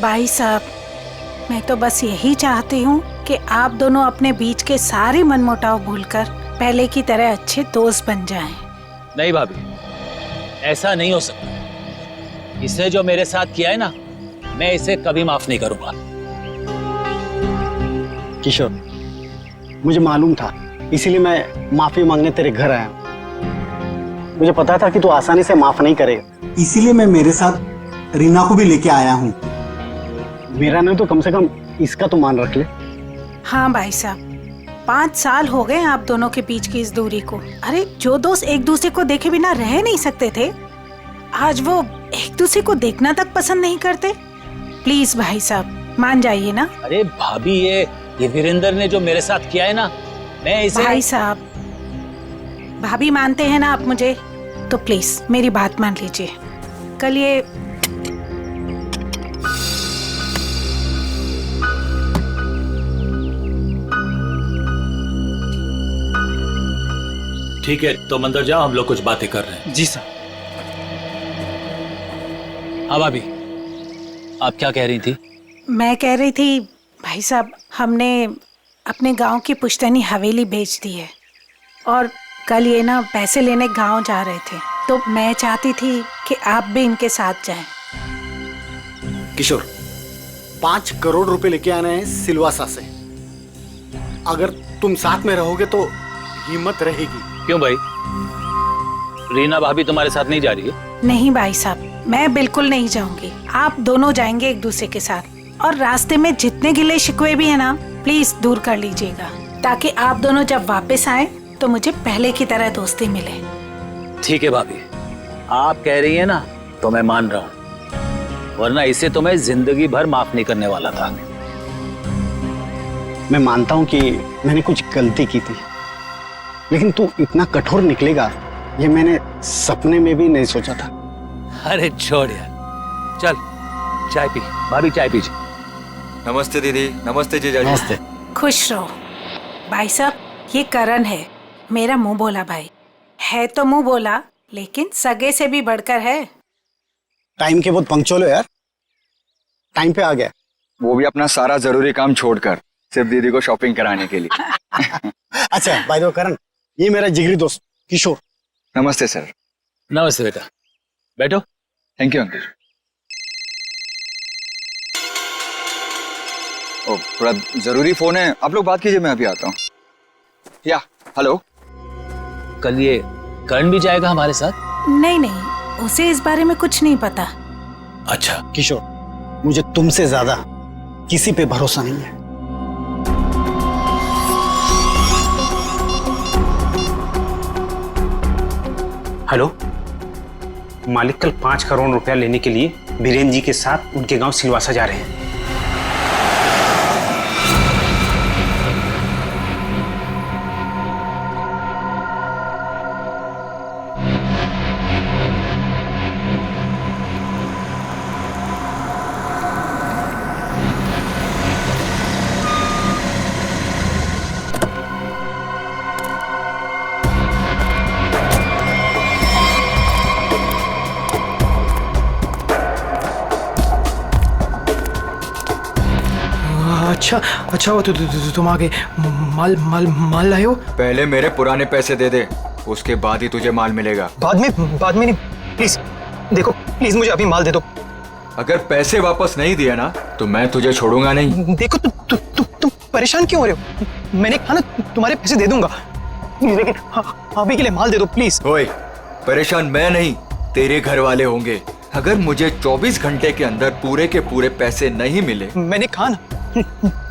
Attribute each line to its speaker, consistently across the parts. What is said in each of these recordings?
Speaker 1: भाई साहब, मैं तो बस यही चाहती हूँ कि आप दोनों अपने बीच के सारे मनमुटाव भूलकर पहले की तरह अच्छे दोस्त बन जाएं।
Speaker 2: नहीं भाभी, ऐसा नहीं हो सकता। इसने जो मेरे साथ किया है ना, मैं इसे कभी माफ नहीं करूंगा।
Speaker 3: किशोर, मुझे मालूम था, इसीलिए मैं माफी मांगने तेरे घर आया हूं। मुझे पता था कि तू आसानी से माफ नहीं करेगा, इसीलिए मैं मेरे साथ रीना को भी लेके आया हूँ। मेरा नहीं तो कम से कम इसका तो मान रख ले।
Speaker 1: हाँ भाई साहब, 5 साल हो गए आप दोनों के बीच की इस दूरी को। अरे जो दोस्त एक दूसरे को देखे बिना रह नहीं सकते थे, आज वो एक दूसरे को देखना तक पसंद नहीं करते। प्लीज भाई साहब मान जाइए ना।
Speaker 2: अरे भाभी, ये वीरेंद्र ने जो मेरे साथ किया है ना, मैं इसे।
Speaker 1: भाई साहब, भाभी मानते हैं ना आप मुझे, तो प्लीज मेरी बात मान लीजिए। कल ये
Speaker 2: ठीक है, तो अंदर जाओ, हम लोग कुछ बातें कर रहे हैं।
Speaker 3: जी सर।
Speaker 2: हाँ भाभी, आप क्या कह रही थी?
Speaker 1: मैं कह रही थी भाई साहब, हमने अपने गांव की पुश्तैनी हवेली बेच दी है और कल ये ना पैसे लेने गांव जा रहे थे, तो मैं चाहती थी कि आप भी इनके साथ जाएं।
Speaker 3: किशोर, 5 करोड़ रुपए लेके आने हैं सिलवासा से। अगर तुम साथ में रहोगे तो हिम्मत रहेगी।
Speaker 2: क्यों भाई, रीना भाभी तुम्हारे साथ नहीं जा रही है?
Speaker 1: नहीं भाई साहब, मैं बिल्कुल नहीं जाऊंगी। आप दोनों जाएंगे एक दूसरे के साथ, और रास्ते में जितने गिले शिकवे भी है ना, प्लीज दूर कर लीजिएगा, ताकि आप दोनों जब वापस आए तो मुझे पहले की तरह दोस्ती मिले।
Speaker 2: ठीक है भाभी, आप कह रही है ना, तो मैं मान रहा हूँ, वरना इसे तो मैं जिंदगी भर माफ नहीं करने वाला था।
Speaker 3: मैं मानता हूं कि मैंने कुछ गलती की थी, लेकिन तू इतना कठोर निकलेगा ये मैंने सपने में भी नहीं सोचा था।
Speaker 2: अरे छोड़ यार, चल चाय पी। भाभी चाय पीजिए।
Speaker 4: नमस्ते दीदी। नमस्ते जीजा।
Speaker 3: नमस्ते।
Speaker 1: खुश रहो भाई साहब। ये करण है, मेरा मुंह बोला भाई है, तो मुंह बोला लेकिन सगे से भी बढ़कर है।
Speaker 3: टाइम के बहुत पंक्चुअल हो यार, टाइम पे आ गया।
Speaker 4: वो भी अपना सारा जरूरी काम छोड़कर सिर्फ दीदी को शॉपिंग कराने के लिए।
Speaker 3: अच्छा बाय द वे करण, ये मेरा जिगरी दोस्त किशोर।
Speaker 4: नमस्ते सर।
Speaker 2: नमस्ते बेटा, बैठो।
Speaker 4: Thank you uncle. ओ, थोड़ा जरूरी फोन है, आप लोग बात कीजिए, मैं अभी आता हूँ। या हेलो।
Speaker 2: कल ये करण भी जाएगा हमारे साथ?
Speaker 1: नहीं नहीं, उसे इस बारे में कुछ नहीं पता।
Speaker 2: अच्छा
Speaker 3: किशोर, मुझे तुमसे ज्यादा किसी पे भरोसा नहीं है।
Speaker 5: हेलो, मालिक कल 5 करोड़ रुपया लेने के लिए बीरेन जी के साथ उनके गांव सिलवासा जा रहे हैं।
Speaker 6: अच्छा वो तुम आगे माल लाए हो?
Speaker 4: पहले मेरे पुराने पैसे दे दे, उसके बाद ही तुझे माल मिलेगा।
Speaker 6: बाद में नहीं, प्लीज देखो, प्लीज मुझे अभी माल दे दो।
Speaker 4: अगर पैसे वापस नहीं दिए ना तो मैं तुझे छोड़ूंगा नहीं।
Speaker 6: देखो तुम परेशान क्यों हो रहे हो? मैंने कहा ना तुम्हारे पैसे दे दूंगा, लेकिन अभी के लिए माल दे दो प्लीज।
Speaker 4: ओए, परेशान मैं नहीं, तेरे घर वाले होंगे। अगर मुझे 24 घंटे के अंदर पूरे के पूरे पैसे नहीं मिले,
Speaker 6: मैंने कहा ना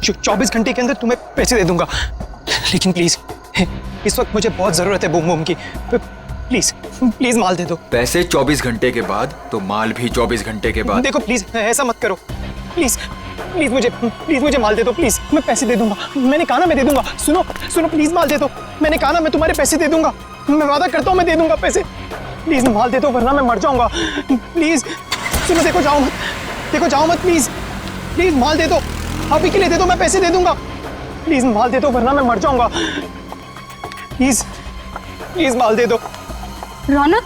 Speaker 6: 24 घंटे के अंदर तुम्हें पैसे दे दूंगा, लेकिन प्लीज इस वक्त मुझे बहुत जरूरत है बूम बूम की। प्लीज माल दे दो।
Speaker 4: पैसे 24 घंटे के बाद तो माल भी 24 घंटे के बाद।
Speaker 6: देखो प्लीज ऐसा मत करो, प्लीज मुझे माल दे दो प्लीज। मैं पैसे दे दूंगा, मैंने कहा ना मैं दे दूंगा। सुनो प्लीज माल दे दो, मैंने कहा ना मैं तुम्हारे पैसे दे दूंगा, मैं वादा करता हूँ मैं दे दूंगा पैसे। प्लीज माल दे दो वरना मैं मर जाऊंगा। प्लीज सुनो, देखो जाओ मत प्लीज माल दे दो, अभी के लिए दे दो, मैं पैसे दे दूंगा। प्लीज माल दे दो वरना मैं मर जाऊंगा। प्लीज माल दे दो।
Speaker 7: रौनक,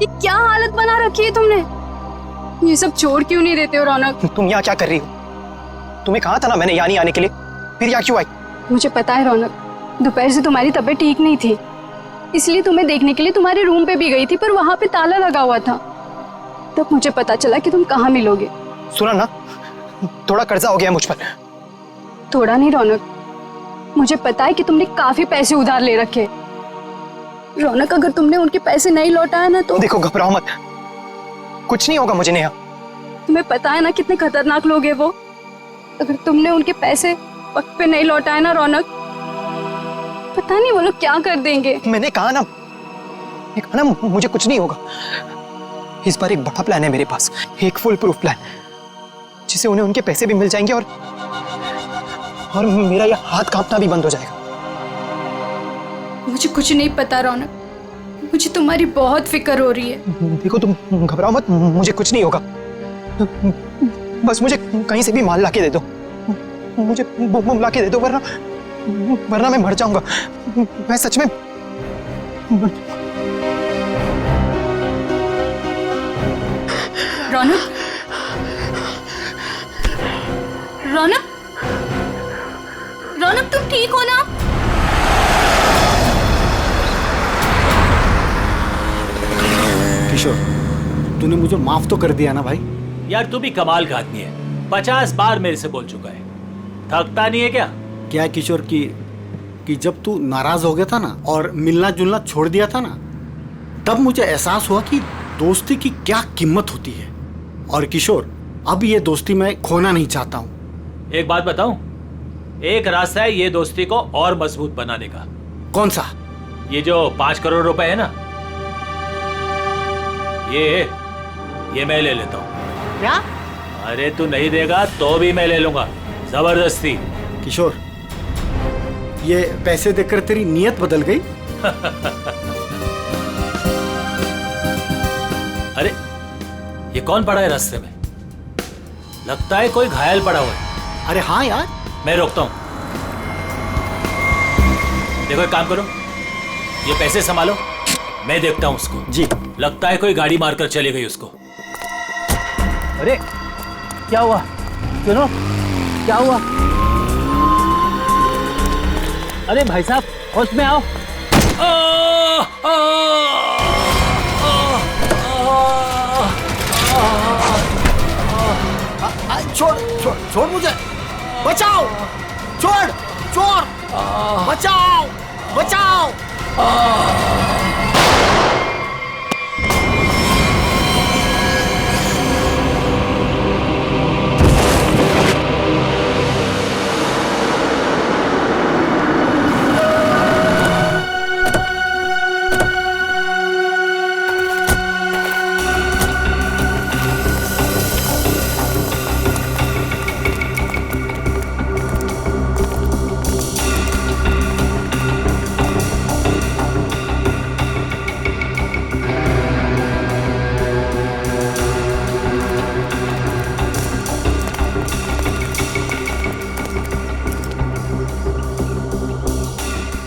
Speaker 7: ये क्या हालत बना रखी है तुमने? ये सब छोड़ क्यों नहीं देते हो रौनक?
Speaker 6: तुम यहाँ क्या कर रही हो? तुम्हें कहा था ना मैंने यहाँ नहीं आने के लिए, फिर यहाँ क्यों आई?
Speaker 7: मुझे पता है रौनक, दोपहर से तुम्हारी तबीयत ठीक नहीं थी, इसलिए तुम्हें देखने के लिए तुम्हारे रूम पे भी गई थी, पर वहां पे ताला लगा हुआ था। तब मुझे पता चला कि तुम कहाँ मिलोगे।
Speaker 6: सुना ना, थोड़ा कर्जा हो गया मुझ पर।
Speaker 7: थोड़ा नहीं रौनक, मुझे पता है कि तुमने काफी पैसे उधार ले रखे। रौनक, अगर तुमने उनके पैसे नहीं लौटाया ना तो
Speaker 6: देखो, घबराओ मत, कुछ नहीं होगा मुझे नेहा।
Speaker 7: तुम्हें पता है ना कितने खतरनाक लोग हैं वो। अगर तुमने उनके पैसे वक्त पे नहीं लौटाए ना रौनक, पता नहीं वो लोग क्या कर देंगे।
Speaker 6: मैंने कहा ना मुझे कुछ नहीं होगा। इस बार एक बड़ा प्लान है मेरे पास, एक फुल प्रूफ प्लान, जिससे उन्हें उनके पैसे भी मिल जाएंगे और मेरा ये हाथ कांपना भी बंद हो जाएगा।
Speaker 7: मुझे कुछ नहीं पता रौनक, मुझे तुम्हारी बहुत फिक्र हो रही है।
Speaker 6: देखो, तुम घबराओ मत, मुझे कुछ नहीं होगा। बस मुझे कहीं से भी माल लाके दे दो, मुझे बम लाके दे दो, वरना मैं मर जाऊंगा। मैं सच में
Speaker 7: रौनक, रौनक, रौनक, तुम ठीक हो ना?
Speaker 3: किशोर, तूने मुझे माफ तो कर दिया ना भाई?
Speaker 2: यार तू भी कमाल का आदमी है, 50 बार मेरे से बोल चुका है, थकता नहीं है क्या?
Speaker 3: क्या है किशोर कि जब तू नाराज हो गया था ना और मिलना जुलना छोड़ दिया था ना, तब मुझे एहसास हुआ कि दोस्ती की क्या कीमत होती है। और किशोर, अब ये दोस्ती मैं खोना नहीं चाहता हूँ।
Speaker 2: एक बात बताऊं, एक रास्ता है ये दोस्ती को और मजबूत बनाने का।
Speaker 3: कौन सा?
Speaker 2: ये जो 5 करोड़ रुपए है ना, ये मैं ले लेता हूँ।
Speaker 3: क्या?
Speaker 2: अरे तू नहीं देगा तो भी मैं ले लूंगा, जबरदस्ती।
Speaker 3: किशोर, ये पैसे देकर तेरी नीयत बदल गई?
Speaker 2: अरे ये कौन पड़ा है रास्ते में? लगता है कोई घायल पड़ा हुआ है।
Speaker 3: अरे हाँ यार।
Speaker 2: मैं रोकता हूं। देखो एक काम करो, ये पैसे संभालो, मैं देखता हूं उसको।
Speaker 3: जी।
Speaker 2: लगता है कोई गाड़ी मारकर चली गई उसको। अरे क्या हुआ? सुनो, क्या हुआ? अरे भाई साहब, होश में आओ।
Speaker 3: छोड़ छोड़ छोड़ मुझे, बचाओ, छोड़, चोर, बचाओ, बचाओ।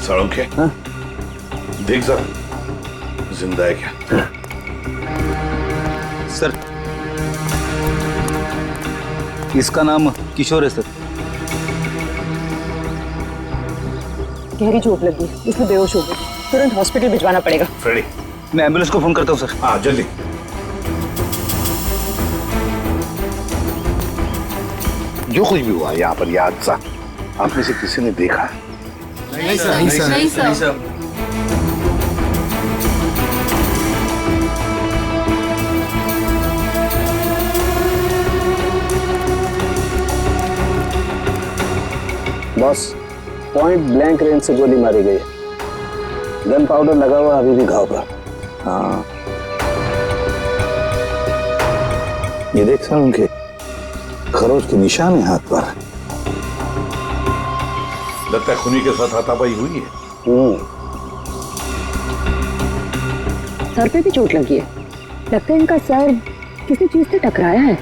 Speaker 8: साळुंखे, देख जरा जिंदा है क्या?
Speaker 9: सर, इसका नाम किशोर है सर।
Speaker 10: गहरी चोट लगी, इसलिए बेहोश हो गई, तुरंत हॉस्पिटल भिजवाना पड़ेगा।
Speaker 8: फ्रेडी,
Speaker 9: मैं एम्बुलेंस को फोन करता हूँ सर।
Speaker 8: हाँ जल्दी। जो कुछ भी हुआ यहाँ पर, यह हादसा आप में से किसी ने देखा है?
Speaker 3: नहीं सर, नहीं सर,
Speaker 7: नहीं sir.
Speaker 11: Boss, point blank range से गोली मारी गई, गन पाउडर लगा हुआ अभी भी घाव पर। हाँ, ये देख सर, उनके खरोच के निशान है हाथ पर।
Speaker 8: लगता है खूनी के साथ हाथापाई हुई है।
Speaker 10: सर पे भी चोट लगी है, लगता है इनका सर किसी चीज से टकराया है।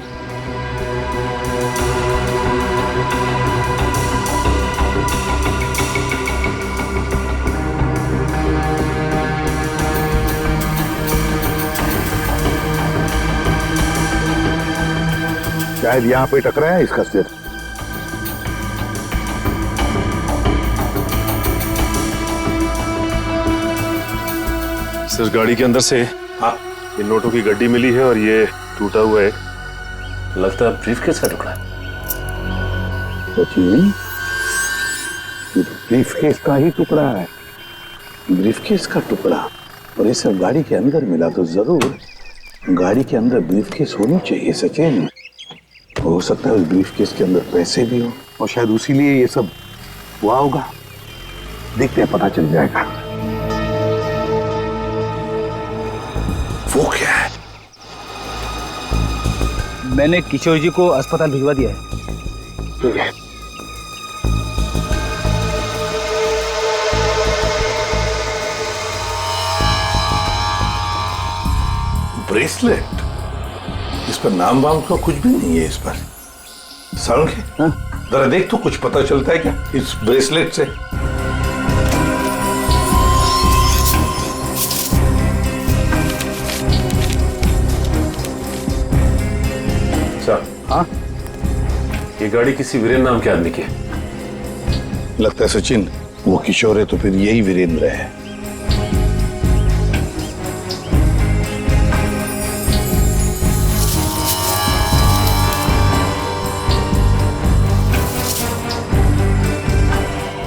Speaker 8: शायद यहाँ पे टकराया इसका सिर।
Speaker 12: सर गाड़ी के अंदर से ये नोटों की गड्डी मिली है और ये टूटा हुआ है।
Speaker 2: लगता है ब्रीफकेस का टुकड़ा।
Speaker 8: सचिन, ये तो ब्रीफकेस का ही टुकड़ा है। ब्रीफकेस का टुकड़ा और ये सब गाड़ी के अंदर मिला तो जरूर गाड़ी के अंदर ब्रीफकेस होनी चाहिए सचिन। हो सकता है उस ब्रीफकेस के अंदर पैसे भी हो और शायद उसी लिए ये सब हुआ होगा। देखते हैं, पता चल जाएगा। वो क्या है?
Speaker 9: मैंने किशोर जी को अस्पताल भिजवा दिया है।
Speaker 8: ठीक है। ब्रेसलेट, इस पर नाम वाम का कुछ भी नहीं है। इस पर सारुण के जरा देख तो कुछ पता चलता है क्या इस ब्रेसलेट से?
Speaker 12: सर, हाँ, ये गाड़ी किसी वीरेंद्र नाम के आदमी की है।
Speaker 8: लगता है सचिन वो किशोर है तो फिर यही वीरेंद्र है।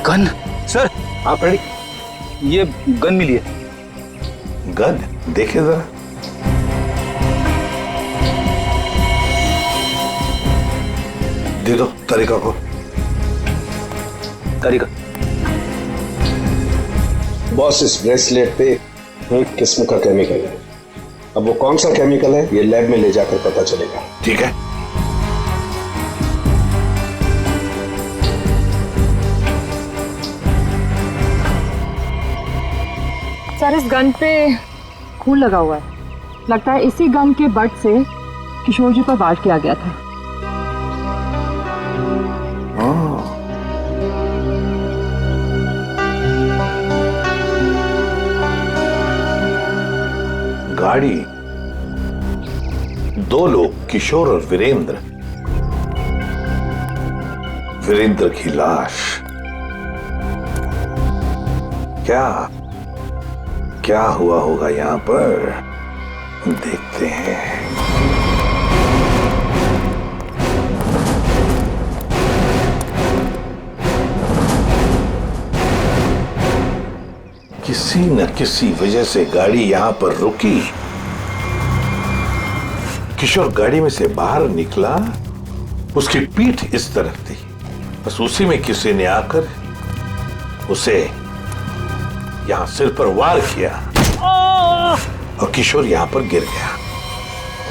Speaker 9: Gun sir.
Speaker 8: आप रेडी?
Speaker 9: ये गन मिली है।
Speaker 8: गन देखे जरा। दे दो तरीका को।
Speaker 9: तरीका
Speaker 11: बॉस, इस ब्रेसलेट पे एक किस्म का केमिकल है। अब वो कौन सा केमिकल है ये लैब में ले जाकर पता चलेगा।
Speaker 8: ठीक है।
Speaker 10: सर, इस गन पे खून लगा हुआ है। लगता है इसी गन के बट से किशोर जी पर वार किया गया था।
Speaker 8: गाड़ी, दो लोग, किशोर और वीरेंद्र। वीरेंद्र की लाश। क्या हुआ होगा यहां पर, देखते हैं। किसी न किसी वजह से गाड़ी यहां पर रुकी। किशोर गाड़ी में से बाहर निकला, उसकी पीठ इस तरफ थी। बस उसी में किसी ने आकर उसे यहां सिर पर वार किया और किशोर यहां पर गिर गया।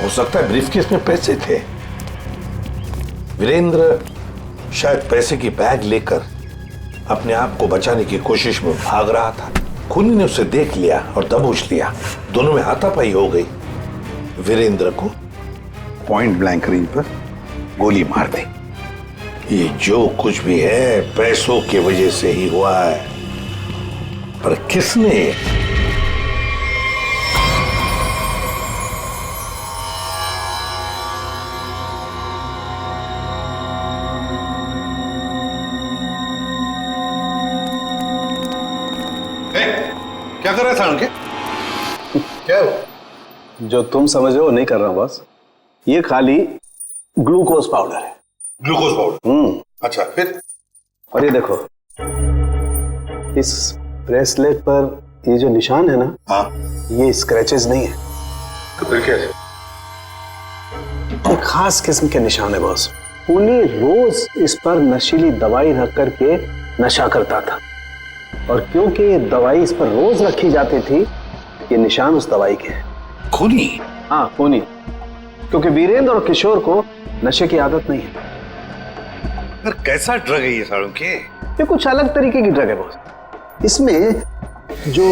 Speaker 8: हो सकता है ब्रीफकेस में पैसे थे। वीरेंद्र शायद पैसे की बैग लेकर अपने आप को बचाने की कोशिश में भाग रहा था। खूनी ने उसे देख लिया और दबोच लिया। दोनों में हाथापाई हो गई। वीरेंद्र को पॉइंट ब्लैंक रेंज पर गोली मार दी। ये जो कुछ भी है पैसों की वजह से ही हुआ है, पर किसने? क्या कर रहा था उनके? क्या हो?
Speaker 11: जो तुम समझ रहे हो नहीं कर रहा हूं बॉस। ये खाली ग्लूकोज पाउडर है।
Speaker 8: Glucose powder? अच्छा, फिर?
Speaker 11: और ये देखो, इस ब्रेसलेट पर ये जो निशान है ना,
Speaker 8: हाँ,
Speaker 11: ये स्क्रैचेस नहीं है।
Speaker 8: तो फिर क्या है?
Speaker 11: एक खास किस्म के निशान है बॉस। खूनी रोज इस पर नशीली दवाई रख करके नशा करता था, और क्योंकि ये दवाई इस पर रोज रखी जाती थी, ये निशान उस दवाई के हैं।
Speaker 8: खूनी?
Speaker 11: हाँ, खूनी। क्योंकि वीरेंद्र और किशोर को नशे की आदत नहीं है।
Speaker 8: पर कैसा ड्रग है ये सालों के?
Speaker 11: ये कुछ अलग तरीके की ड्रग है बॉस। इसमें जो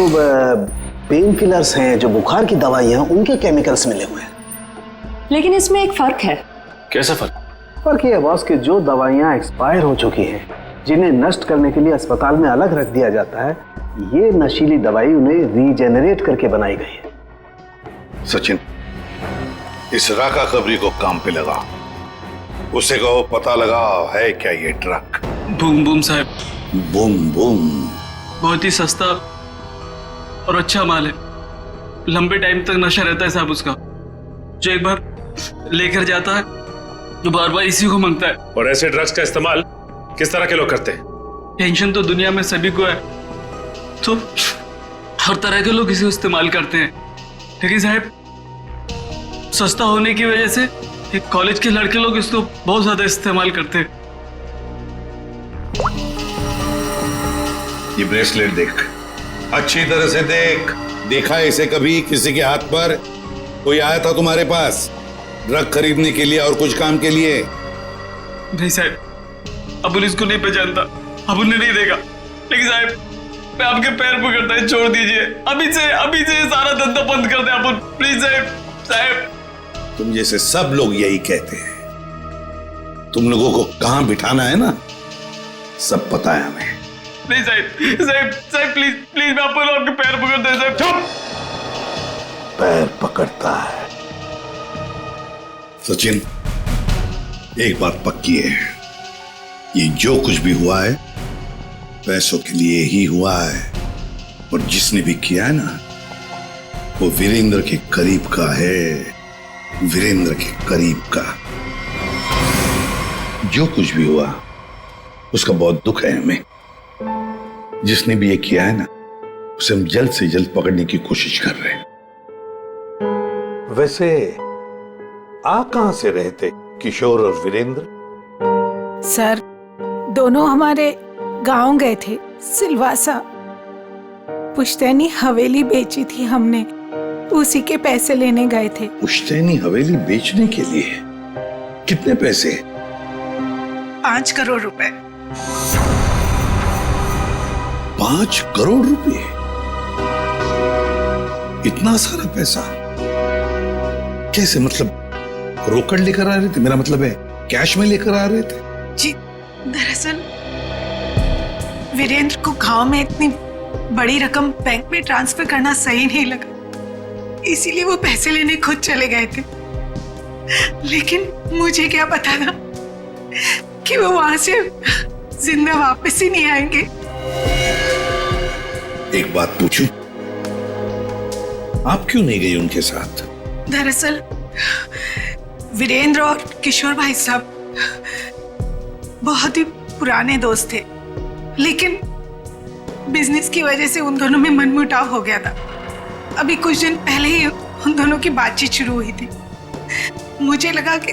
Speaker 11: पेन किलर्स हैं, जो बुखार की दवाइयां, उनके केमिकल्स मिले हुए हैं।
Speaker 10: लेकिन इसमें एक फर्क है।
Speaker 12: कैसा फर्क?
Speaker 11: फर्क ये है बॉस कि जो दवाइयां एक्सपायर हो चुकी हैं, जिन्हें नष्ट करने के लिए अस्पताल में अलग रख दिया जाता है, ये नशीली दवाई उन्हें रीजेनरेट करके बनाई गई है।
Speaker 8: सचिन, इस राका कबरी को काम पे लगा। उसे कहो पता लगाओ है क्या ये ट्रक।
Speaker 13: बूम बूम साहब।
Speaker 8: बूम बूम
Speaker 13: बहुत ही सस्ता और अच्छा माल है। लंबे टाइम तक नशा रहता है साहब उसका। जो एक बार लेकर जाता है तो बार बार इसी को मांगता है।
Speaker 12: और ऐसे ड्रग्स का इस्तेमाल किस तरह के लोग करते हैं?
Speaker 13: टेंशन तो दुनिया में सभी को है, तो हर तरह के लोग इसे इस्तेमाल करते हैं। लेकिन साहब सस्ता होने की वजह से एक कॉलेज के लड़के लोग इसको बहुत ज्यादा इस्तेमाल करते हैं।
Speaker 8: ये ब्रेसलेट देख, अच्छी तरह से देख। देखा है इसे कभी किसी के हाथ पर? कोई आया था तुम्हारे पास ड्रग खरीदने के लिए और कुछ काम के लिए?
Speaker 13: नहीं साहब, अबुल इसको नहीं पहचानता, अबुल ने नहीं देखा। लेकिन साहब मैं आपके पैर पकड़ता है, छोड़ दीजिए। अभी से सारा धंधा बंद कर दे अबुल, प्लीज साहब।
Speaker 8: तुम जैसे सब लोग यही कहते हैं। तुम लोगों को कहां बिठाना है ना, सब पता है हमें।
Speaker 13: नहीं साहब प्लीज मैं आपके पैर पकड़ता है साहब।
Speaker 8: चुप! पैर पकड़ता है। सचिन, एक बात पक्की है, ये जो कुछ भी हुआ है पैसों के लिए ही हुआ है। और जिसने भी किया है ना, वो वीरेंद्र के करीब का है, वीरेंद्र के करीब का। जो कुछ भी हुआ उसका बहुत दुख है हमें। जिसने भी ये किया है ना, उसे हम जल्द से जल्द पकड़ने की कोशिश कर रहे हैं। वैसे आ कहां से रहते किशोर और वीरेंद्र?
Speaker 1: सर, दोनों हमारे गांव गए थे, सिलवासा। पुश्तैनी हवेली बेची थी हमने, उसी के पैसे लेने गए थे।
Speaker 8: पुश्तैनी हवेली बेचने के लिए? कितने पैसे?
Speaker 1: 5 करोड़ रुपए।
Speaker 8: 5 करोड़ रुपए? इतना सारा पैसा कैसे? मतलब रोकड़ लेकर आ रहे थे? मेरा मतलब है कैश में लेकर आ रहे थे?
Speaker 1: जी, दरअसल वीरेंद्र को गांव में इतनी बड़ी रकम बैंक में ट्रांसफर करना सही नहीं लगा, इसीलिए वो पैसे लेने खुद चले गए थे। लेकिन मुझे क्या पता था कि वो वहां से जिंदा वापस ही नहीं आएंगे।
Speaker 8: एक बात पूछूं, आप क्यों नहीं गई उनके साथ?
Speaker 1: दरअसल वीरेंद्र और किशोर भाई साहब बहुत ही पुराने दोस्त थे, लेकिन बिजनेस की वजह से उन दोनों में मनमुटाव हो गया था। अभी कुछ दिन पहले ही उन दोनों की बातचीत शुरू हुई थी। मुझे लगा कि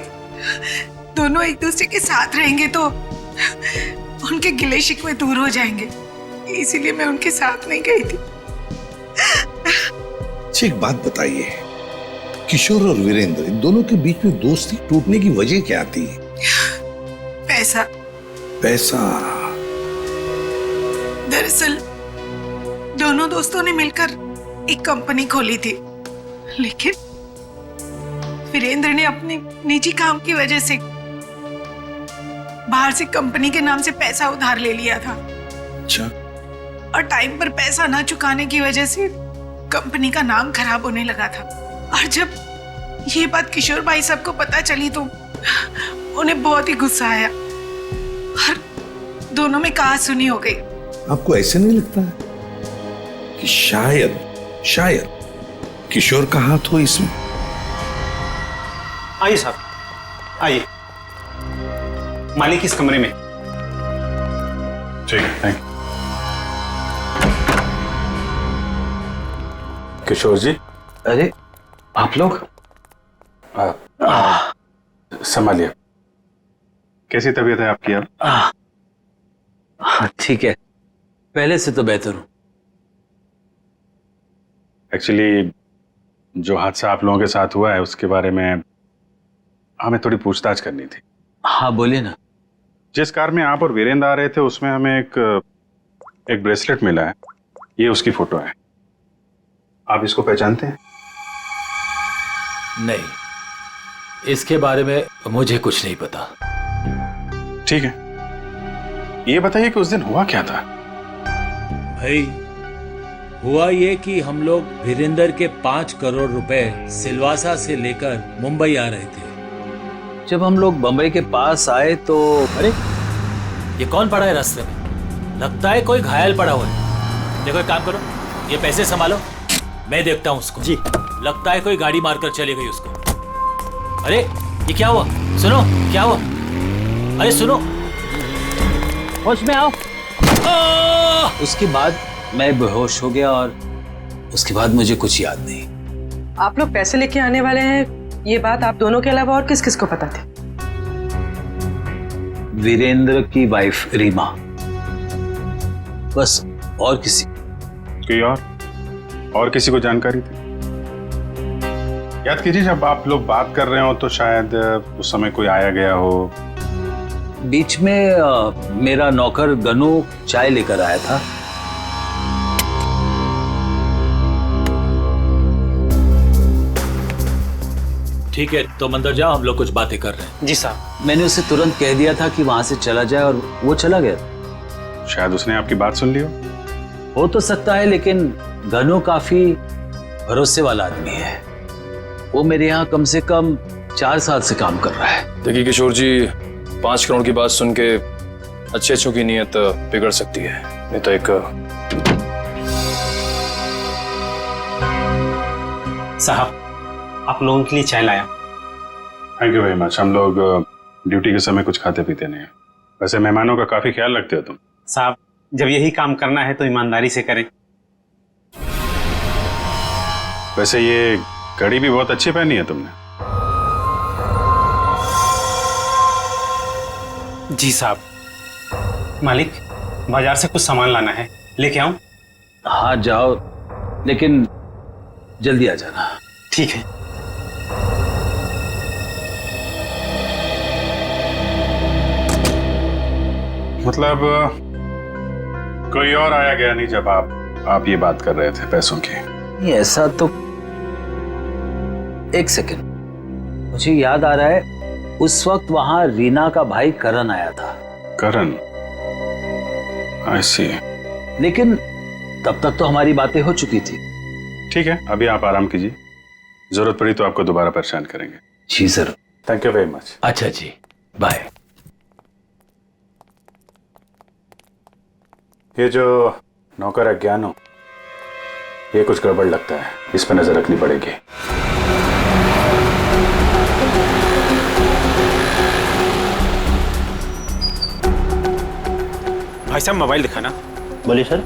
Speaker 1: दोनों एक दूसरे के साथ रहेंगे तो उनके गिले शिकवे दूर हो जाएंगे, इसीलिए मैं उनके साथ नहीं गई थी।
Speaker 8: एक बात बताइए, किशोर और वीरेंद्र इन दोनों के बीच में दोस्ती टूटने की वजह क्या थी?
Speaker 1: पैसा।
Speaker 8: पैसा?
Speaker 1: दरअसल दोनों दोस्तों ने मिलकर एक कंपनी खोली थी, लेकिन वीरेंद्र ने अपने निजी काम की वजह से बाहर से कंपनी के नाम से पैसा उधार ले लिया था।
Speaker 8: अच्छा।
Speaker 1: और टाइम पर पैसा ना चुकाने की वजह से कंपनी का नाम खराब होने लगा था। और जब ये बात किशोर भाई साहब को पता चली तो उन्हें बहुत ही गुस्सा आया और दोनों में कहा-सुनी हो गई।
Speaker 8: आपको ऐसे नहीं लगता है कि शायद किशोर का हाथ हो इसमें?
Speaker 5: आइए साहब, आइए। मालिक इस कमरे में।
Speaker 12: ठीक है, थैंक यू।
Speaker 11: किशोर जी।
Speaker 9: अरे आप लोग?
Speaker 11: संभालिए। कैसी तबीयत है आपकी अब?
Speaker 2: ठीक है, पहले से तो बेहतर हूं।
Speaker 11: एक्चुअली जो हादसा आप लोगों के साथ हुआ है उसके बारे में हमें थोड़ी पूछताछ करनी थी।
Speaker 2: हाँ बोलिए ना।
Speaker 11: जिस कार में आप और वीरेंद्र आ रहे थे उसमें हमें एक ब्रेसलेट मिला है, ये उसकी फोटो है। आप इसको पहचानते हैं?
Speaker 2: नहीं, इसके बारे में मुझे कुछ नहीं पता।
Speaker 11: ठीक है, ये बताइए कि उस दिन हुआ क्या था?
Speaker 2: भाई हुआ ये कि हम लोग वीरेंद्र के 5 करोड़ रुपए सिलवासा से लेकर मुंबई आ रहे थे। जब हम लोग बम्बई के पास आए तो
Speaker 14: अरे ये कौन पड़ा है रास्ते में? लगता है कोई घायल पड़ा हुआ है। देखो एक काम करो, ये पैसे संभालो, मैं देखता हूँ उसको। जी। लगता है कोई गाड़ी मारकर चली गई उसको। अरे ये क्या हुआ? सुनो, क्या हुआ? अरे सुनो, होश में आओ।
Speaker 2: उसके बाद मैं बेहोश हो गया और उसके बाद मुझे कुछ याद नहीं।
Speaker 10: आप लोग पैसे लेके आने वाले हैं, ये बात आप दोनों के अलावा और किस किस को पता थी?
Speaker 2: वीरेंद्र की वाइफ रीमा, बस, और किसी
Speaker 12: कोई और किसी को जानकारी थी? याद कीजिए, जब आप लोग बात कर रहे हो तो शायद उस समय कोई आया गया हो।
Speaker 2: बीच में मेरा नौकर गनू चाय लेकर आया था।
Speaker 14: ठीक है, तुम अंदर जाओ, हम लोग कुछ बातें कर रहे हैं।
Speaker 5: जी साहब।
Speaker 2: मैंने उसे तुरंत कह दिया था कि वहां से चला जाए और वो चला गया।
Speaker 12: शायद उसने आपकी बात सुन ली
Speaker 2: हो तो सकता है, लेकिन गनू काफी भरोसे वाला आदमी है। वो मेरे यहाँ कम से कम 4 साल से काम कर रहा है।
Speaker 15: देखिए किशोर जी, 5 करोड़ की बात सुन के अच्छे की नीयत बिगड़ सकती है। नहीं तो एक
Speaker 5: साहब, आप लोगों के लिए चाय लाया।
Speaker 12: Thank you very much. हम लोग ड्यूटी के समय कुछ खाते पीते नहीं हैं। वैसे मेहमानों का काफी ख्याल रखते हो तुम।
Speaker 5: साहब, जब यही काम करना है तो ईमानदारी से करें।
Speaker 12: वैसे ये घड़ी भी बहुत अच्छी पहनी है तुमने।
Speaker 5: जी साहब। मालिक, बाजार से कुछ सामान लाना है, लेके आऊं?
Speaker 2: हाँ जाओ, लेकिन जल्दी आ जाना।
Speaker 5: ठीक है।
Speaker 12: मतलब कोई और आया गया नहीं जब आप ये बात कर रहे थे पैसों की?
Speaker 2: ऐसा तो, एक सेकंड, मुझे याद आ रहा है, उस वक्त वहां रीना का भाई करण आया था।
Speaker 12: करण? आई सी।
Speaker 2: लेकिन तब तक तो हमारी बातें हो चुकी थी।
Speaker 12: ठीक है, अभी आप आराम कीजिए, जरूरत पड़ी तो आपको दोबारा परेशान करेंगे।
Speaker 2: जी sir.
Speaker 12: Thank you very much.
Speaker 2: अच्छा जी, बाय।
Speaker 12: ये जो नौकर है ज्ञानो, ये कुछ गड़बड़ लगता है, इस पर नजर रखनी पड़ेगी।
Speaker 5: भाई साहब, मोबाइल दिखाना।
Speaker 11: बोलिए सर।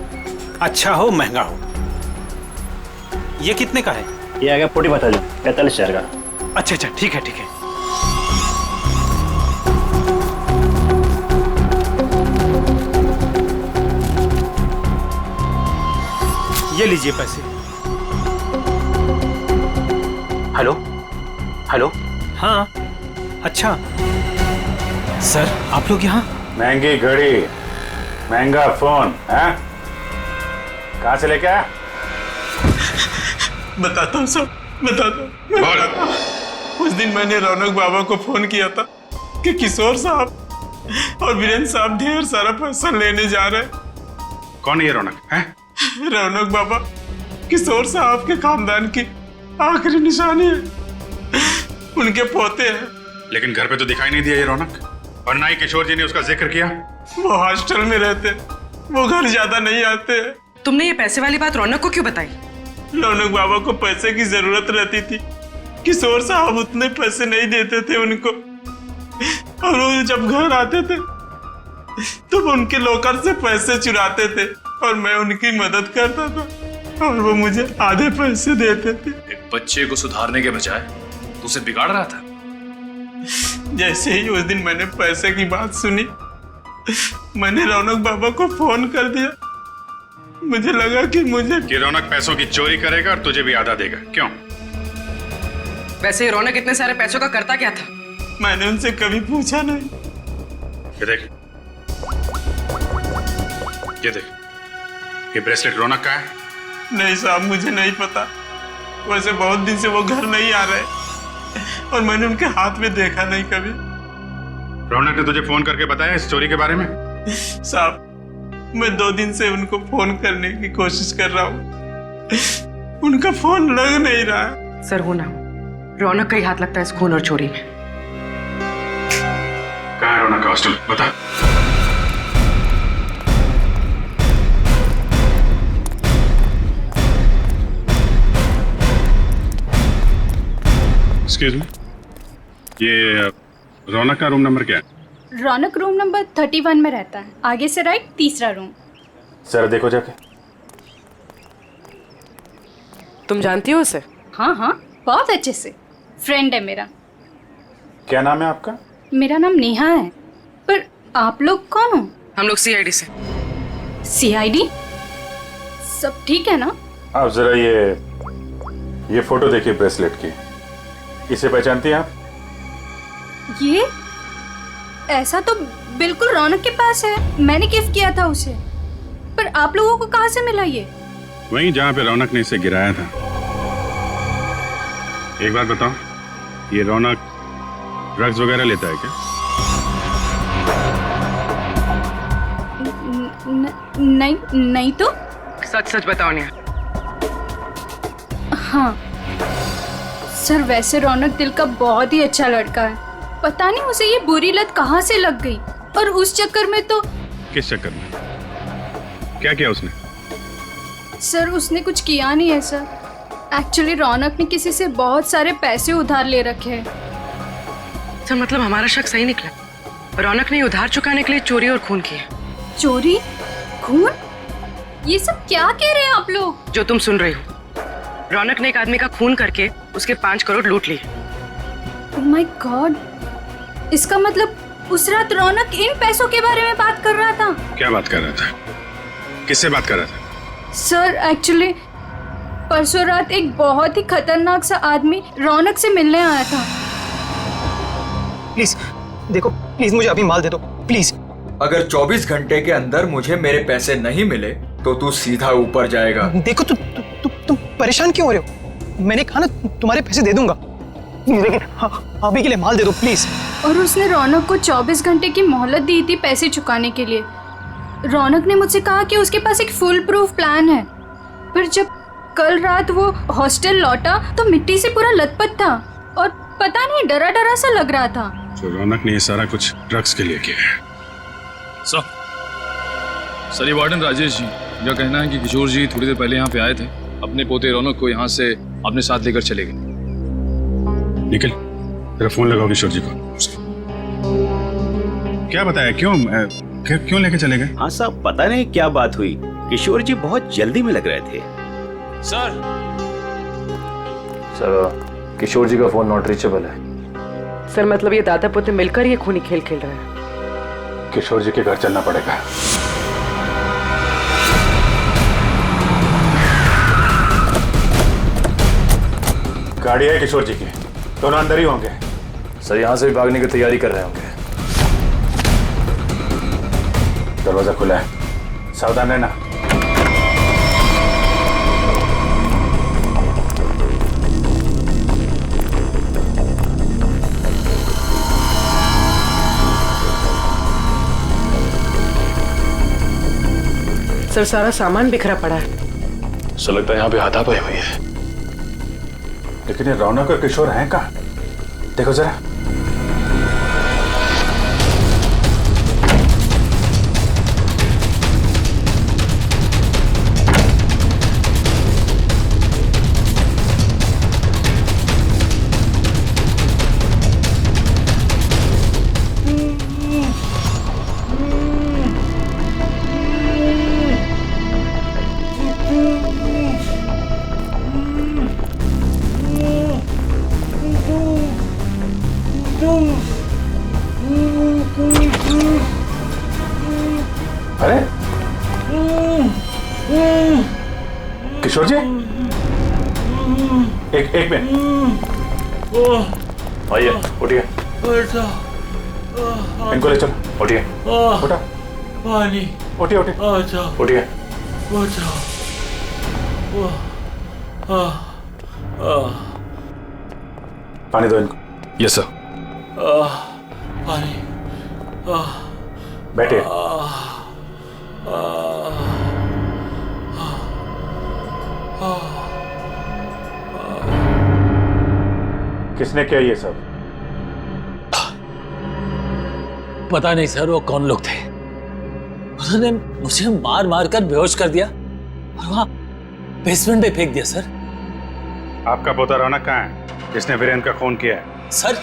Speaker 5: अच्छा हो महंगा हो। ये कितने का है?
Speaker 11: ये आ गया 45,000 का।
Speaker 5: अच्छा अच्छा, ठीक है ठीक है। ये लीजिए पैसे। Hello hello. हाँ, अच्छा सर, आप लोग यहाँ?
Speaker 12: महंगी घड़ी, महंगा फोन है, कहाँ से लेके आया?
Speaker 6: बताता हूँ सर, बताता हूँ। उस दिन मैंने रौनक बाबा को फोन किया था कि किशोर साहब और वीरेंद्र साहब ढेर सारा पैसा लेने जा रहे हैं।
Speaker 12: कौन है ये रौनक? है
Speaker 6: रौनक बाबा किशोर साहब के खानदान की आखिरी निशानी है, उनके पोते हैं।
Speaker 12: लेकिन घर पे तो दिखाई नहीं दिया ये रौनक, और ना ही किशोर जी ने उसका जिक्र किया।
Speaker 6: वो हॉस्टल में रहते, वो घर ज्यादा नहीं आते।
Speaker 10: तुमने ये पैसे वाली बात रौनक को क्यों बताई?
Speaker 6: रौनक बाबा को पैसे की जरूरत रहती थी, किशोर साहब उतने पैसे नहीं देते थे उनको, और वो जब घर आते थे तो उनके लॉकर से पैसे चुराते थे और मैं उनकी मदद करता था और वो मुझे आधे पैसे देते थे।
Speaker 15: एक बच्चे को सुधारने के बजाय तू उसे बिगाड़ रहा था।
Speaker 6: जैसे ही उस दिन मैंने पैसे की बात सुनी, मैंने रौनक बाबा को फोन कर दिया। मुझे लगा कि
Speaker 12: रौनक पैसों की चोरी करेगा और तुझे भी आधा देगा। क्यों?
Speaker 10: वैसे रौनक इतने सारे पैसों का करता क्या था?
Speaker 6: मैंने उनसे कभी पूछा नहीं।
Speaker 12: ये देख, ये देख, ये ब्रेसलेट रौनक का है?
Speaker 6: नहीं साहब, मुझे नहीं पता। वैसे बहुत दिन से वो घर नहीं आ रहे और मैंने उनके हाथ में देखा नहीं कभी।
Speaker 12: रौनक ने तुझे फोन करके बताया इस चोरी के बारे में?
Speaker 6: साहब, मैं 2 दिन से उनको फोन करने की कोशिश कर रहा हूँ, उनका फोन लग नहीं रहा है।
Speaker 10: सर, हो ना हो, रौनक का ही हाथ लगता है इस खून और चोरी में।
Speaker 12: कहाँ है रौनक का हॉस्टल बता। एक्सक्यूज मी, ये रौनक का रूम नंबर क्या है?
Speaker 7: रौनक रूम नंबर 31 में रहता है, आगे से राइट, तीसरा रूम।
Speaker 12: सर देखो जाके।
Speaker 10: तुम जानती हो उसे?
Speaker 7: हाँ हाँ, बहुत अच्छे से, फ्रेंड है मेरा।
Speaker 12: क्या नाम है आपका?
Speaker 7: मेरा नाम नेहा है। पर आप लोग कौन हो?
Speaker 10: हम लोग सीआईडी से।
Speaker 7: सीआईडी? सब ठीक है ना?
Speaker 12: आप जरा ये फोटो देखिए ब्रेसलेट की, इसे पहचानती हैं आप?
Speaker 7: ये ऐसा तो बिल्कुल रौनक के पास है, मैंने गिफ्ट किया था उसे। पर आप लोगों को कहाँ से मिला ये?
Speaker 12: वहीं जहाँ पे रौनक ने इसे गिराया था। एक बात बताओ, ये रौनक ड्रग्स वगैरह लेता है क्या?
Speaker 7: नहीं तो।
Speaker 10: सच सच बताओ नेहा।
Speaker 7: हाँ सर, वैसे रौनक दिल का बहुत ही अच्छा लड़का है। पता नहीं उसे ये बुरी लत कहाँ से लग गई, और उस चक्कर में तो।
Speaker 12: किस चक्कर में? क्या किया उसने?
Speaker 7: सर उसने कुछ किया नहीं है सर। एक्चुअली रौनक ने किसी से बहुत सारे पैसे उधार ले रखे हैं।
Speaker 10: सर मतलब हमारा शक सही निकला, रौनक ने उधार चुकाने के लिए चोरी और खून किया।
Speaker 7: चोरी? खून? ये सब क्या कह रहे हैं आप लोग?
Speaker 10: जो तुम सुन रही हो, रौनक ने एक आदमी का खून करके उसके 5 करोड़ लूट लिए।
Speaker 7: ओह माय गॉड, इसका मतलब उस रात रौनक इन पैसों के बारे में बात कर रहा था।
Speaker 12: क्या बात कर रहा था? किससे बात कर रहा था?
Speaker 7: सर एक्चुअली परसों रात एक बहुत ही खतरनाक सा आदमी रौनक से मिलने आया था।
Speaker 6: प्लीज देखो, प्लीज मुझे अभी माल दे दो प्लीज।
Speaker 4: अगर 24 घंटे के अंदर मुझे मेरे पैसे नहीं मिले तो तू सीधा ऊपर जाएगा।
Speaker 6: देखो तुम परेशान क्यों हो रहे हो? मैंने कहा ना तुम्हारे पैसे दे दूंगा, लेकिन अभी के लिए माल दे दो प्लीज।
Speaker 7: और उसने रौनक को 24 घंटे की मोहलत दी थी पैसे चुकाने के लिए। रौनक ने मुझसे कहा कि उसके पास एक फुल प्रूफ प्लान है। पर जब कल रात वो हॉस्टल लौटा तो मिट्टी से पूरा लथपथ था और पता नहीं डरा डरा सा लग रहा था।
Speaker 12: तो रौनक ने ये सारा कुछ ड्रग्स के लिए किया है।
Speaker 15: सर ये वार्डन राजेश जी का कहना है कि किशोर जी थोड़ी देर पहले यहाँ पे आए थे, अपने पोते रौनक को यहाँ से अपने साथ लेकर चले गए।
Speaker 12: निकल, तेरा फोन लगाओ किशोर जी को। क्या बताया, क्यों लेके चले गए?
Speaker 16: हाँ साहब, पता नहीं क्या बात हुई, किशोर जी बहुत जल्दी में लग रहे थे।
Speaker 15: सर किशोर जी का फोन नॉट रीचेबल है।
Speaker 10: सर मतलब ये दादा पोते मिलकर ये खूनी खेल खेल रहे हैं।
Speaker 12: किशोर जी के घर चलना पड़ेगा। गाड़ी है किशोर जी की, दोनों अंदर ही होंगे।
Speaker 15: सर यहाँ से भी भागने की तैयारी कर रहे होंगे।
Speaker 12: दरवाजा खुला है, सावधान रहना।
Speaker 10: सर सारा सामान बिखरा पड़ा है।
Speaker 15: सर लगता है यहाँ पे हाथापाई हुई है।
Speaker 12: लेकिन ये रौनक और किशोर हैं कहाँ? देखो जरा। अरे किशोर जी, एक मिनट,
Speaker 15: आइए उठिए।
Speaker 12: इनको ले चलो, उठिए, उठा,
Speaker 14: पानी,
Speaker 12: उठिए उठिए,
Speaker 15: उठिए।
Speaker 12: पानी दो इनको।
Speaker 15: Yes sir.
Speaker 14: पानी,
Speaker 12: बैठिए। किसने किया ये सब?
Speaker 14: पता नहीं सर वो कौन लोग थे। उन्होंने मुझे मार मार कर बेहोश कर दिया और वहां बेसमेंट में फेंक दिया सर।
Speaker 12: आपका पोता रौनक कहाँ है जिसने वीरेंद्र का खून किया है?
Speaker 14: सर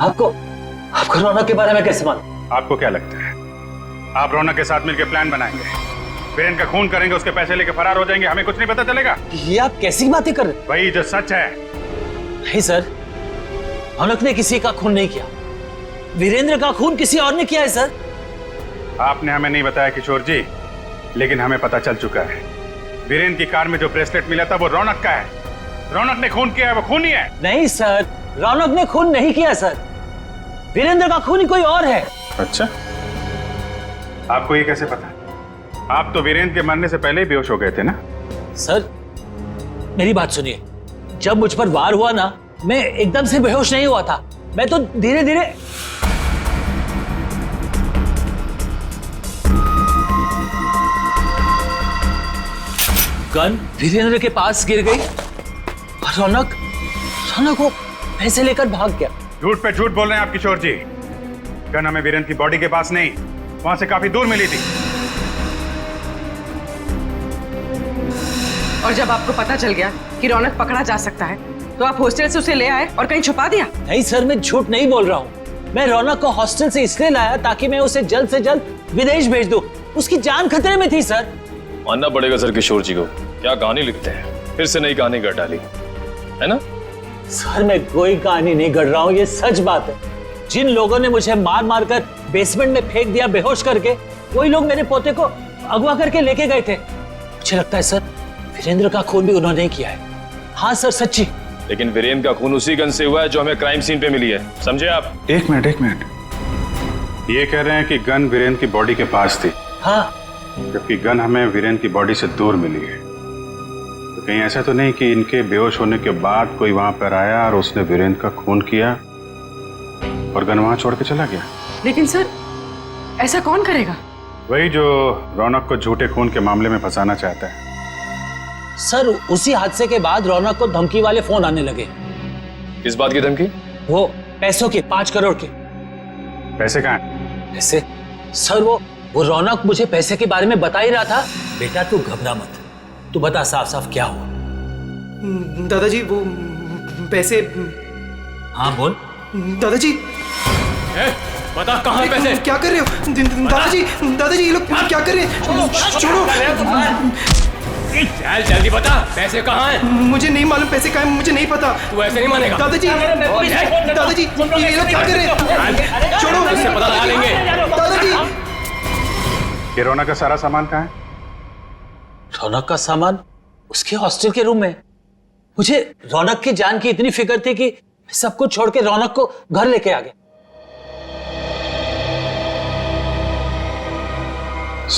Speaker 14: आपको रौनक के बारे में कैसे मालूम?
Speaker 12: आपको क्या लगता है आप रौनक के साथ मिलकर प्लान बनाएंगे, वीरेंद्र का खून करेंगे, उसके पैसे लेके फरार हो जाएंगे, हमें कुछ नहीं पता चलेगा?
Speaker 14: ये आप कैसी बातें कर रहे हैं?
Speaker 12: वही जो सच है।
Speaker 14: नहीं सर, रौनक ने किसी का खून नहीं किया, वीरेंद्र का खून किसी और ने किया है सर।
Speaker 12: आपने हमें नहीं बताया किशोर जी, लेकिन हमें पता चल चुका है वीरेंद्र की कार में जो ब्रेसलेट मिला था वो रौनक का है। रौनक ने खून किया है, वो खून ही है।
Speaker 14: नहीं सर, रौनक ने खून नहीं किया सर, वीरेंद्र का खून ही कोई और है।
Speaker 12: अच्छा, आपको ये कैसे पता? आप तो वीरेंद्र के मरने से पहले ही बेहोश हो गए थे ना?
Speaker 14: सर मेरी बात सुनिए, जब मुझ पर वार हुआ ना, मैं एकदम से बेहोश नहीं हुआ था, मैं तो धीरे धीरे। गन वीरेंद्र के पास गिर गई और रौनक वो पैसे लेकर भाग गया।
Speaker 12: झूठ पे झूठ बोल रहे हैं आप किशोर जी। गन हमें वीरेंद्र की बॉडी के पास नहीं, वहां से काफी दूर मिली थी।
Speaker 10: और जब आपको पता चल गया कि रौनक पकड़ा जा सकता है तो आप हॉस्टल से उसे ले आए और कहीं छुपा दिया?
Speaker 14: नहीं सर, मैं झूठ नहीं बोल रहा हूँ। मैं रौनक को हॉस्टल से इसलिए लाया ताकि मैं उसे जल्द से जल्द विदेश भेज दूं। उसकी जान खतरे में थी सर।
Speaker 15: मानना पड़ेगा सर किशोर जी को, क्या कहानी लिखते हैं, फिर से नई कहानी गढ़ डाली है ना?
Speaker 14: सर मैं कोई कहानी नहीं गढ़ रहा हूँ, ये सच बात है। जिन लोगों ने मुझे मार मार कर बेसमेंट में फेंक दिया बेहोश करके, वही लोग मेरे पोते को अगवा करके लेके गए थे। मुझे लगता है सर वीरेंद्र का खून भी उन्होंने किया है। हाँ सर, सच्ची।
Speaker 15: लेकिन वीरेंद्र का खून उसी गन से हुआ है जो हमें क्राइम सीन पे मिली है, समझे आप?
Speaker 12: एक मिनट, ये कह रहे हैं कि गन वीरेंद्र की बॉडी के पास थी।
Speaker 14: हाँ,
Speaker 12: जबकि गन हमें वीरेंद्र की बॉडी से दूर मिली है। तो कहीं ऐसा तो नहीं कि इनके बेहोश होने के बाद कोई वहां पर आया और उसने वीरेंद्र का खून किया और गन वहां छोड़ के चला गया?
Speaker 10: लेकिन सर ऐसा कौन करेगा?
Speaker 12: वही जो रौनक को झूठे खून के मामले में फंसाना चाहता है।
Speaker 14: सर उसी हादसे के बाद रौनक को धमकी वाले फोन आने लगे।
Speaker 15: किस बात की धमकी?
Speaker 14: वो पैसों के, 5 करोड़ के।
Speaker 12: पैसे कहाँ हैं?
Speaker 14: पैसे? सर वो रौनक मुझे पैसे के बारे में बता ही रहा था। बेटा तू घबरा मत, तू बता साफ साफ क्या हुआ।
Speaker 6: दादाजी वो पैसे।
Speaker 14: हाँ बोल।
Speaker 6: दादाजी
Speaker 14: बता कहाँ पैसे?
Speaker 6: क्या कर रहे हो दादाजी ये लोग क्या कर रहे हैं? छोड़ो।
Speaker 14: चल जल्दी बता, पैसे कहाँ हैं?
Speaker 6: मुझे नहीं मालूम पैसे कहाँ हैं, मुझे नहीं पता।
Speaker 14: तू ऐसे नहीं मानेगा।
Speaker 6: दादाजी ये लोग क्या कर रहे हैं? छोड़ो,
Speaker 14: इससे पता लगा लेंगे।
Speaker 6: दादाजी
Speaker 12: ये रौनक का सारा सामान कहाँ है?
Speaker 14: रौनक का सामान उसके हॉस्टल के रूम में। मुझे रौनक की जान की इतनी फिक्र थी कि सब कुछ छोड़ के रौनक को घर लेके आ गया।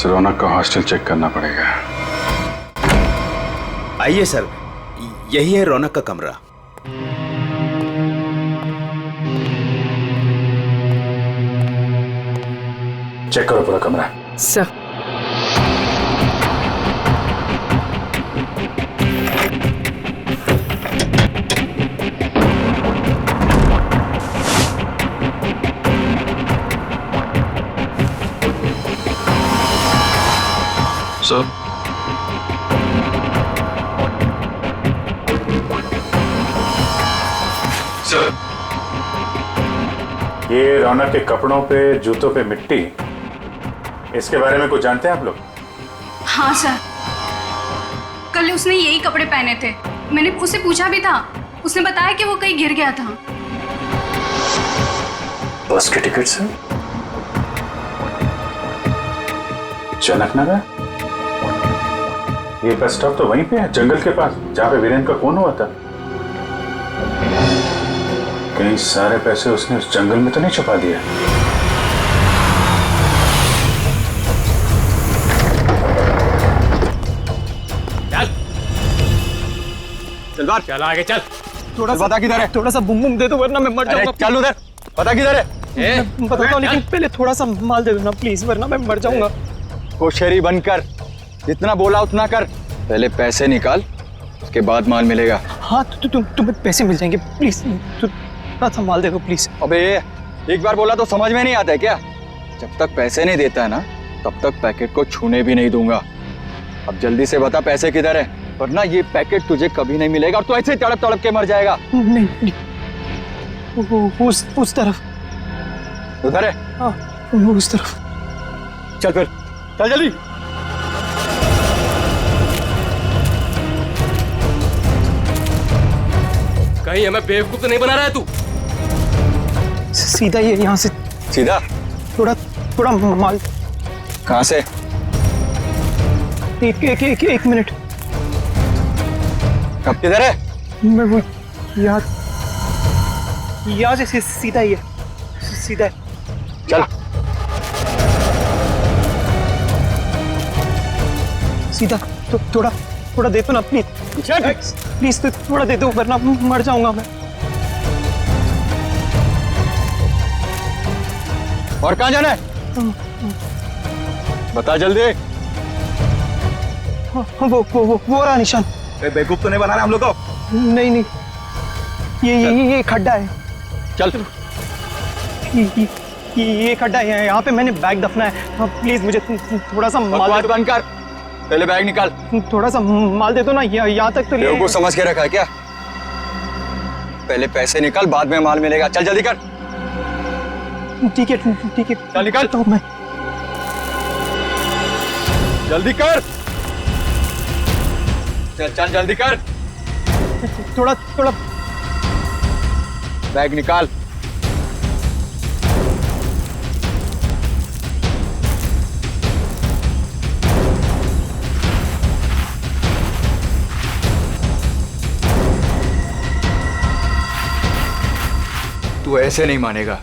Speaker 12: रौनक का हॉस्टल चेक करना पड़ेगा।
Speaker 16: आइए सर, यही है रौनक का कमरा।
Speaker 12: चेक करो पूरा कमरा।
Speaker 10: सर
Speaker 12: ये रौनक के कपड़ों पे, जूतों पे मिट्टी, इसके बारे में कुछ जानते हैं आप लोग?
Speaker 7: हाँ सर, कल उसने यही कपड़े पहने थे। मैंने उससे पूछा भी था, उसने बताया कि वो कहीं गिर गया था।
Speaker 12: बस के टिकट से जनक नगर? ये बस स्टॉप तो वहीं पे है, जंगल के पास, जहां पे वीरेंद्र का खून हुआ था। कहीं सारे पैसे उसने उस जंगल में तो नहीं छुपा दिया?
Speaker 14: चल बाहर, चल आगे चल।
Speaker 6: थोड़ा सा किधर है? थोड़ा सा बुम बुम दे दो वरना मैं मर जाऊंगा।
Speaker 12: चल उधर, पता किधर है?
Speaker 6: मैं बताता हूँ, लेकिन पहले थोड़ा सा माल दे दो ना प्लीज, वरना मैं मर जाऊंगा।
Speaker 17: होशियारी बनकर जितना बोला उतना कर। पहले पैसे निकाल,
Speaker 4: उसके बाद माल मिलेगा।
Speaker 6: हाँ तुम्हें पैसे मिल जाएंगे, प्लीज थोड़ा सा माल दे दो प्लीज।
Speaker 4: अबे एक बार बोला तो समझ में नहीं आता है क्या? जब तक पैसे नहीं देता है ना तब तक पैकेट को छूने भी नहीं दूंगा। अब जल्दी से बता पैसे किधर है, वरना ये पैकेट तुझे कभी नहीं मिलेगा और तू ऐसे तड़प तड़प के मर जाएगा।
Speaker 6: नहीं उस तरफ।
Speaker 4: उधर है?
Speaker 6: हाँ उस तरफ।
Speaker 4: चल फिर चल जल्दी।
Speaker 17: कहीं हमें बेवकूफ तो नहीं बना रहा है तू?
Speaker 6: सीधा ये यहाँ से।
Speaker 4: सीधा?
Speaker 6: थोड़ा माल।
Speaker 4: कहाँ से?
Speaker 6: एक मिनट।
Speaker 4: कब किधर है?
Speaker 6: मैं वो यहाँ से सीधा ही है, सीधा है।
Speaker 4: चल
Speaker 6: सीधा। तो थोड़ा दे दो ना प्लीज तो थोड़ा दे दो, वरना मर जाऊंगा मैं।
Speaker 4: और कहाँ जाना है? बता जल्दी।
Speaker 6: वो रहा निशान।
Speaker 4: बेवकूफ तो नहीं बना रहा हम लोग को?
Speaker 6: नहीं ये खड्डा है।
Speaker 4: चल
Speaker 6: ये खड्डा है, यहाँ पे मैंने बैग दफना है। प्लीज मुझे थोड़ा सा माल
Speaker 4: बंद कर, पहले बैग निकाल।
Speaker 6: थोड़ा सा माल दे दो ना, यहाँ तक तो
Speaker 4: बेवकूफ समझ के रखा है क्या? पहले पैसे निकाल, बाद में माल मिलेगा। चल जल्दी कर।
Speaker 6: ठीक है
Speaker 4: चल निकाल।
Speaker 6: तो मैं
Speaker 4: जल्दी कर। चल जल्दी कर।
Speaker 6: थोड़ा
Speaker 4: बैग निकाल। तू ऐसे नहीं मानेगा।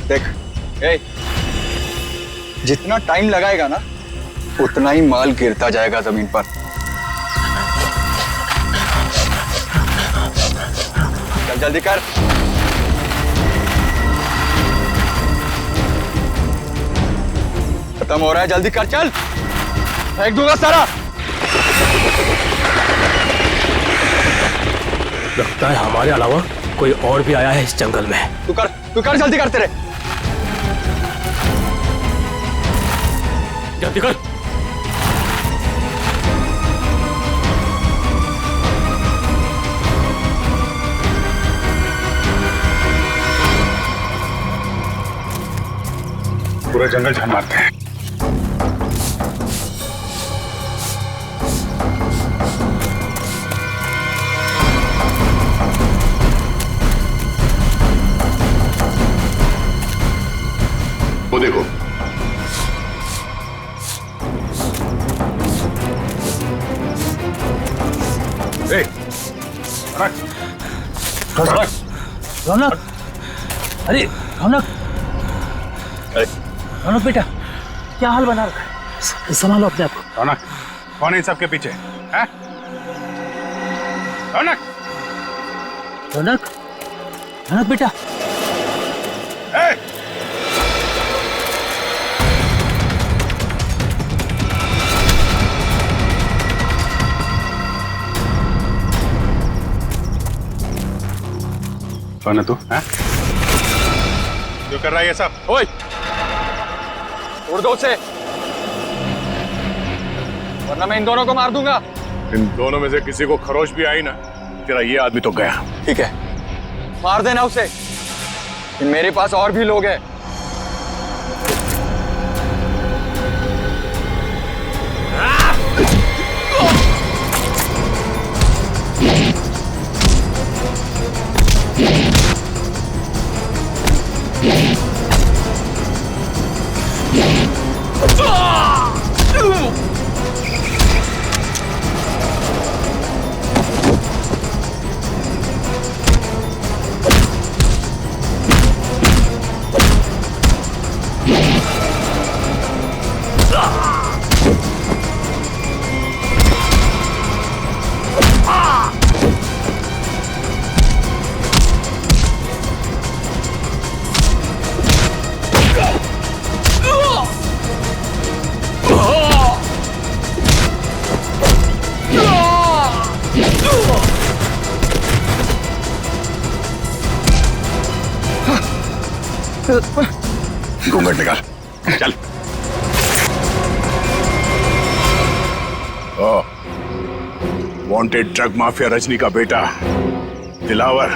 Speaker 4: देख जितना टाइम लगाएगा ना उतना ही माल गिरता जाएगा जमीन पर। चल जल्दी कर। खत्म हो रहा है, जल्दी कर। चल फेंक दूंगा सारा।
Speaker 17: लगता है हमारे अलावा कोई और भी आया है इस जंगल में।
Speaker 4: तू कर जल्दी कर। तेरे
Speaker 17: जल्दी कर।
Speaker 12: पूरा जंगल छान मारते हैं।
Speaker 8: वो देखो
Speaker 14: रौनक, अरे रौनक बेटा, क्या हाल बना रखा है? संभालो अपने आप को।
Speaker 12: रौनक कौन है इन सबके पीछे? हैं?
Speaker 14: रौनक बेटा।
Speaker 12: कौन है तू? हैं? जो कर रहा है ये सब?
Speaker 4: ओए उड़ दो उसे, वरना मैं इन दोनों को मार दूंगा।
Speaker 12: इन दोनों में से किसी को खरोच भी आई ना, तेरा ये आदमी तो गया।
Speaker 4: ठीक है मार देना उसे, मेरे पास और भी लोग हैं।
Speaker 12: घूंघट निकाल, चल। वांटेड ड्रग माफिया रजनी का बेटा दिलावर।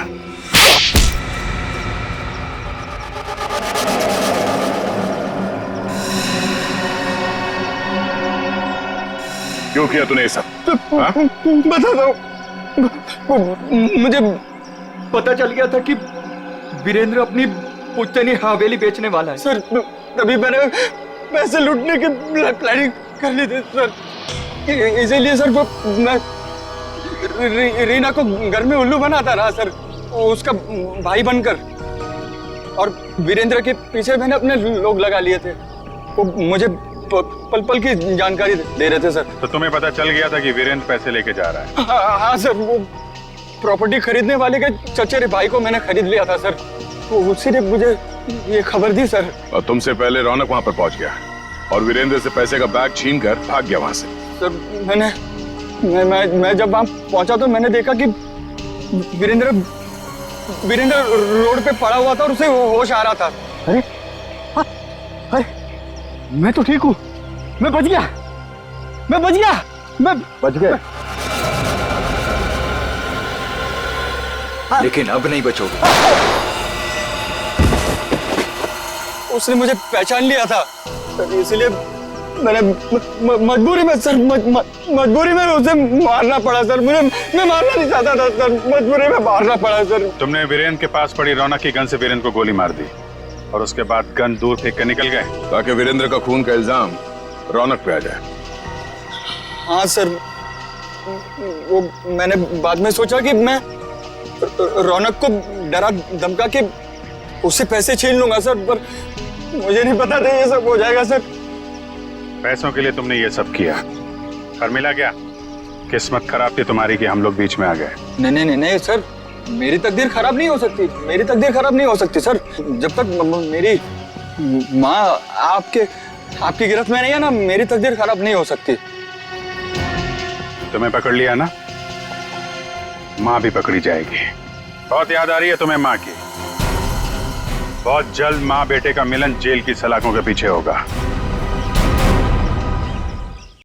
Speaker 12: क्यों किया तूने ये सब?
Speaker 4: बता दो, मुझे पता चल गया था कि वीरेंद्र अपनी पुश्तैनी हवेली बेचने वाला है सर। तभी मैंने पैसे लूटने की प्लानिंग कर ली थी सर। इसीलिए सर मैं रीना को घर में उल्लू बनाता रहा सर, उसका भाई बनकर। और वीरेंद्र के पीछे मैंने अपने लोग लगा लिए थे, वो मुझे पल पल की जानकारी दे रहे थे सर।
Speaker 12: तो तुम्हें पता चल गया था कि वीरेंद्र पैसे लेके जा रहा है?
Speaker 4: हाँ सर, वो प्रॉपर्टी खरीदने वाले के चचेरे भाई को मैंने खरीद लिया था सर, तो उसी ने मुझे ये खबर दी सर।
Speaker 12: और तुमसे पहले रौनक वहां पर पहुंच गया और वीरेंद्र से पैसे का बैग छीन कर भाग गया वहां से।
Speaker 4: सर मैं जब वहां पहुंचा तो मैंने देखा कि वीरेंद्र रोड पे पड़ा हुआ था और उसे होश आ रहा था। अरे अरे मैं तो ठीक हूँ, मैं बच गया, मैं बच गया। लेकिन अब नहीं बचोगे। उसने मुझे पहचान लिया था सर, इसलिए मैंने मजबूरी में सर मजबूरी में उसे मारना पड़ा सर। मैं मारना नहीं चाहता था सर, मजबूरी में मारना पड़ा सर।
Speaker 12: तुमने वीरेंद्र के पास पड़ी रौनक की गन से वीरेंद्र को गोली मार दी और उसके बाद गन दूर फेंक कर निकल गए ताकि वीरेंद्र का खून का इल्जाम रौनक पे आ जाए।
Speaker 4: हाँ सर, वो मैंने बाद में सोचा कि मैं रौनक को डरा धमका के उससे पैसे छीन लूंगा सर, पर मुझे नहीं पता था ये सब हो जाएगा सर।
Speaker 12: पैसों के लिए तुमने ये सब किया और मिला क्या? किस्मत खराब थी तुम्हारी कि हम लोग बीच में आ गए।
Speaker 4: नहीं सर, मेरी तकदीर खराब नहीं हो सकती, मेरी तकदीर खराब नहीं हो सकती सर। जब तक मेरी माँ आपकी गिरफ्त में नहीं है ना, मेरी तकदीर खराब नहीं हो सकती।
Speaker 12: तुम्हें पकड़ लिया ना, माँ भी पकड़ी जाएगी। बहुत याद आ रही है तुम्हें माँ की। बहुत जल्द माँ बेटे का मिलन जेल की सलाखों के पीछे होगा।